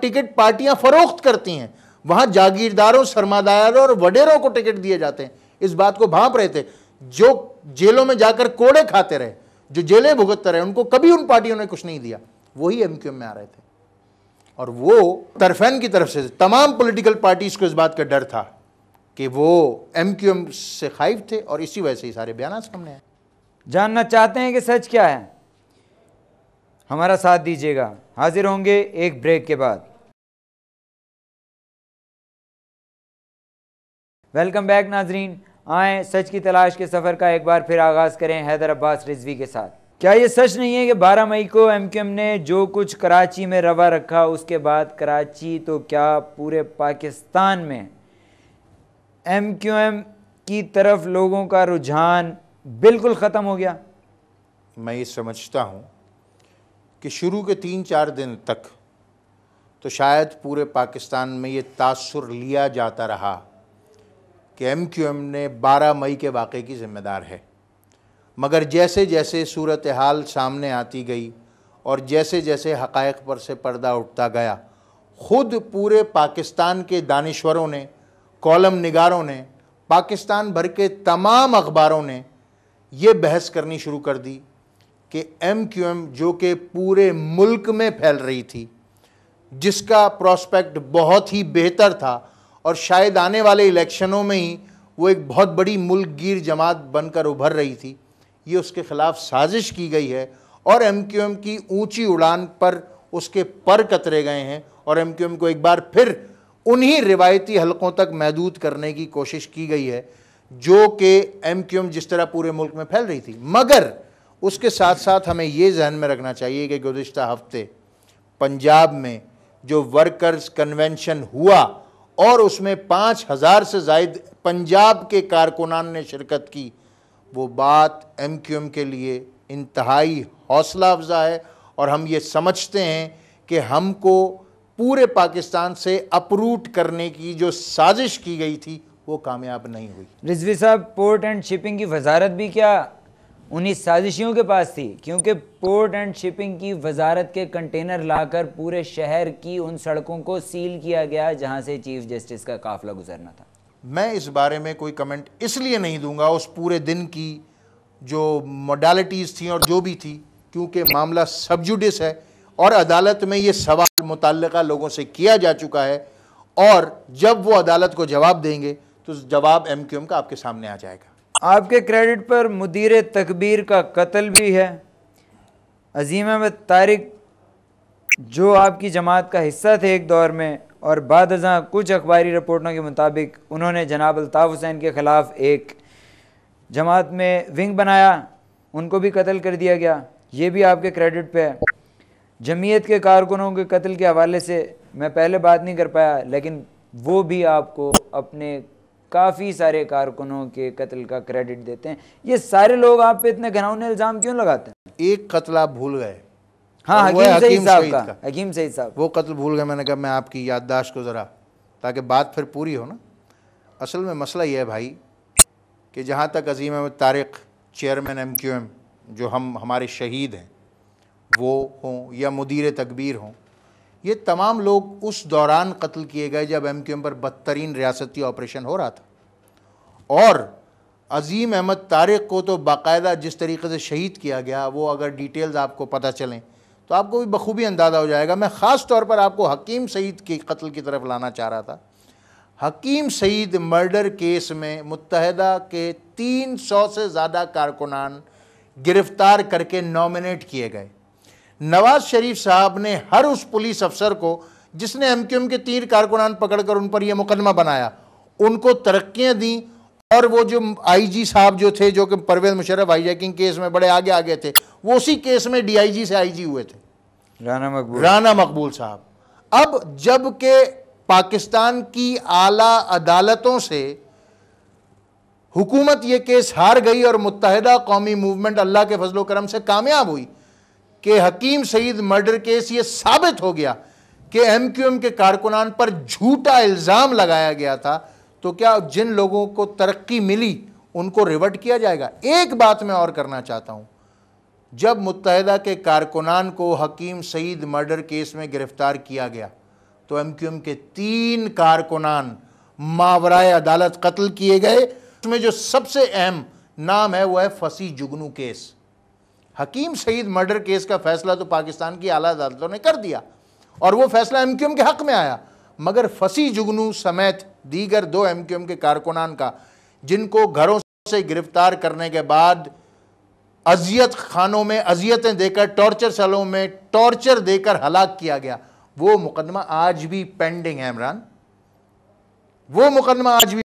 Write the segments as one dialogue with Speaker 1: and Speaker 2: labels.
Speaker 1: Ticket पार्टियां फरोख्त करती हैं, वहां जागीरदारों, सरमादारों और वडेरों को टिकट दिए जाते हैं। इस बात को भांप रहे थे। जो जेलों में जाकर कोड़े खाते रहे, जो जेलें भुगतते रहे, उनको कभी उन पार्टियों ने कुछ नहीं दिया, वही एमक्यूएम में आ रहे थे। और वो तरफैन की तरफ से तमाम पॉलिटिकल पार्टीज को इस बात का डर था कि वो एमक्यूएम से खाइफ थे, और इसी वजह से ये सारे बयान सामने आए।
Speaker 2: जानना चाहते हैं कि सच क्या है? हमारा साथ दीजिएगा। हाजिर होंगे एक ब्रेक के बाद। वेलकम बैक नाजरीन। आए सच की तलाश के सफ़र का एक बार फिर आगाज़ करें हैदर अब्बास रिजवी के साथ। क्या ये सच नहीं है कि 12 मई को एमक्यूएम ने जो कुछ कराची में रवा रखा, उसके बाद कराची तो क्या पूरे पाकिस्तान में एमक्यूएम की तरफ लोगों का रुझान बिल्कुल ख़त्म हो गया?
Speaker 1: मैं ये समझता हूँ कि शुरू के 3-4 दिन तक तो शायद पूरे पाकिस्तान में ये तासुर लिया जाता रहा कि एमक्यूएम ने 12 मई के वाक़े की ज़िम्मेदार है। मगर जैसे जैसे सूरत हाल सामने आती गई और जैसे जैसे हक़ाइक़ पर से पर्दा उठता गया, ख़ुद पूरे पाकिस्तान के दानिश्वरों ने, कॉलम निगारों ने, पाकिस्तान भर के तमाम अखबारों ने ये बहस करनी शुरू कर दी कि एमक्यूएम जो कि पूरे मुल्क में फैल रही थी, जिसका प्रोस्पेक्ट बहुत ही बेहतर था और शायद आने वाले इलेक्शनों में ही वो एक बहुत बड़ी मुल्कगीर जमात बनकर उभर रही थी, ये उसके ख़िलाफ़ साजिश की गई है और एमक्यूएम की ऊंची उड़ान पर उसके पर कतरे गए हैं और एमक्यूएम को एक बार फिर उन्हीं रिवायती हलकों तक महदूद करने की कोशिश की गई है जो कि एमक्यूएम जिस तरह पूरे मुल्क में फैल रही थी। मगर उसके साथ साथ हमें ये जहन में रखना चाहिए कि गुज़िश्ता हफ्ते पंजाब में जो वर्कर्स कन्वेंशन हुआ और उसमें 5000 से ज़ायद पंजाब के कारकुनान ने शिरकत की, वो बात एमक्यूएम के लिए इंतहाई हौसला अफजा है और हम ये समझते हैं कि हमको पूरे पाकिस्तान से अपरूट करने की जो साजिश की गई थी वो कामयाब नहीं हुई।
Speaker 2: रिजवी साहब, पोर्ट एंड शिपिंग की वजारत भी क्या उन्हीं साजिशियों के पास थी? क्योंकि पोर्ट एंड शिपिंग की वजारत के कंटेनर लाकर पूरे शहर की उन सड़कों को सील किया गया जहां से चीफ जस्टिस का काफिला गुजरना था।
Speaker 1: मैं इस बारे में कोई कमेंट इसलिए नहीं दूंगा उस पूरे दिन की जो मोडालिटीज़ थी और जो भी थी, क्योंकि मामला सब जुडिस है और अदालत में ये सवाल मुतल्लिका लोगों से किया जा चुका है और जब वो अदालत को जवाब देंगे तो जवाब एमक्यूएम का आपके सामने आ जाएगा।
Speaker 2: आपके क्रेडिट पर मुदीर तकबीर का कत्ल भी है। अजीम अहमद तारिक जो आपकी जमात का हिस्सा थे एक दौर में, और बाद अज़ां कुछ अखबारी रिपोर्टों के मुताबिक उन्होंने जनाब अल्ताफ़ हुसैन के ख़िलाफ़ एक जमात में विंग बनाया, उनको भी कत्ल कर दिया गया। ये भी आपके क्रेडिट पे है। जमीयत के कारकुनों के कत्ल के हवाले से मैं पहले बात नहीं कर पाया, लेकिन वो भी आपको अपने काफ़ी सारे कारकुनों के कत्ल का क्रेडिट देते हैं। ये सारे लोग आप पे इतने घिनौने इल्ज़ाम क्यों लगाते हैं?
Speaker 1: एक कत्ल आप भूल गए।
Speaker 2: हाँ, हकीम सईद साहब का। हकीम सईद साहब
Speaker 1: वो कत्ल भूल गए। मैंने कहा मैं आपकी याददाश्त को ज़रा, ताकि बात फिर पूरी हो ना। असल में मसला ये है भाई कि जहाँ तक अजीम अहमद तारिक चेयरमैन एमक्यूएम जो हमारे शहीद हैं वो हों या मुदीर तकबीर हों, ये तमाम लोग उस दौरान कत्ल किए गए जब एमक्यूएम पर बदतरीन रियासती ऑपरेशन हो रहा था। और अजीम अहमद तारिक को तो बाकायदा जिस तरीके से शहीद किया गया, वो अगर डिटेल्स आपको पता चलें तो आपको भी बखूबी अंदाज़ा हो जाएगा। मैं ख़ास तौर पर आपको हकीम सईद के कत्ल की तरफ लाना चाह रहा था। हकीम सईद मर्डर केस में मुत्तहदा के 300 से ज़्यादा कारकुनान गिरफ़्तार करके नॉमिनेट किए गए। नवाज शरीफ साहब ने हर उस पुलिस अफसर को जिसने एमक्यूएम के 3 कारकुनान पकड़कर उन पर यह मुकदमा बनाया, उनको तरक्कियां दी। और वो जो आईजी साहब जो थे, जो कि परवेज़ मुशर्रफ हाईजैकिंग केस में बड़े आगे आगे थे, वो उसी केस में डीआईजी से आईजी हुए थे, राना मकबूल साहब। अब जब के पाकिस्तान की आला अदालतों से हुकूमत ये केस हार गई और मुत्तहदा कौमी मूवमेंट अल्लाह के फजलो करम से कामयाब हुई कि हकीम सईद मर्डर केस ये साबित हो गया कि एमक्यूएम के कारकुनान पर झूठा इल्ज़ाम लगाया गया था, तो क्या जिन लोगों को तरक्की मिली उनको रिवर्ट किया जाएगा? एक बात मैं और करना चाहता हूँ, जब मुत्तहदा के कारकुनान को हकीम सईद मर्डर केस में गिरफ़्तार किया गया, तो एमक्यूएम के 3 कारकुनान मावराए अदालत कत्ल किए गए। उसमें जो सबसे अहम नाम है वो है फसी जुगनू केस। हकीम सईद मर्डर केस का फैसला तो पाकिस्तान की आला अदालतों ने कर दिया और वो फैसला एमक्यूएम के हक में आया, मगर फसी जुगनू समेत दीगर 2 एमक्यूएम के कारकुनान का, जिनको घरों से गिरफ्तार करने के बाद अजियत खानों में अजियतें देकर, टॉर्चर सेलों में टॉर्चर देकर हलाक किया गया, वो मुकदमा आज भी पेंडिंग है इमरान। वो मुकदमा आज भी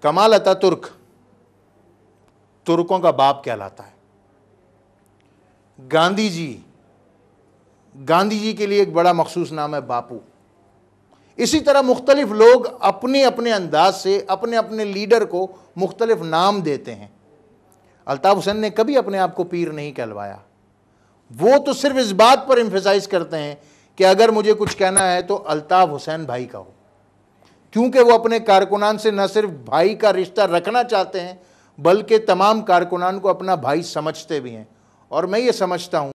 Speaker 1: कमाल अतातुर्क तुर्कों का बाप कहलाता है। गांधी जी के लिए एक बड़ा मखसूस नाम है बापू। इसी तरह मुख्तलिफ लोग अपने अपने अंदाज से अपने अपने लीडर को मुख्तलिफ नाम देते हैं। अल्ताफ़ हुसैन ने कभी अपने आप को पीर नहीं कहलवाया। वो तो सिर्फ इस बात पर एम्फेसाइज करते हैं कि अगर मुझे कुछ कहना है तो अल्ताफ़ हुसैन भाई कहो, क्योंकि वो अपने कारकुनान से न सिर्फ भाई का रिश्ता रखना चाहते हैं बल्कि तमाम कारकुनान को अपना भाई समझते भी हैं। और मैं ये समझता हूँ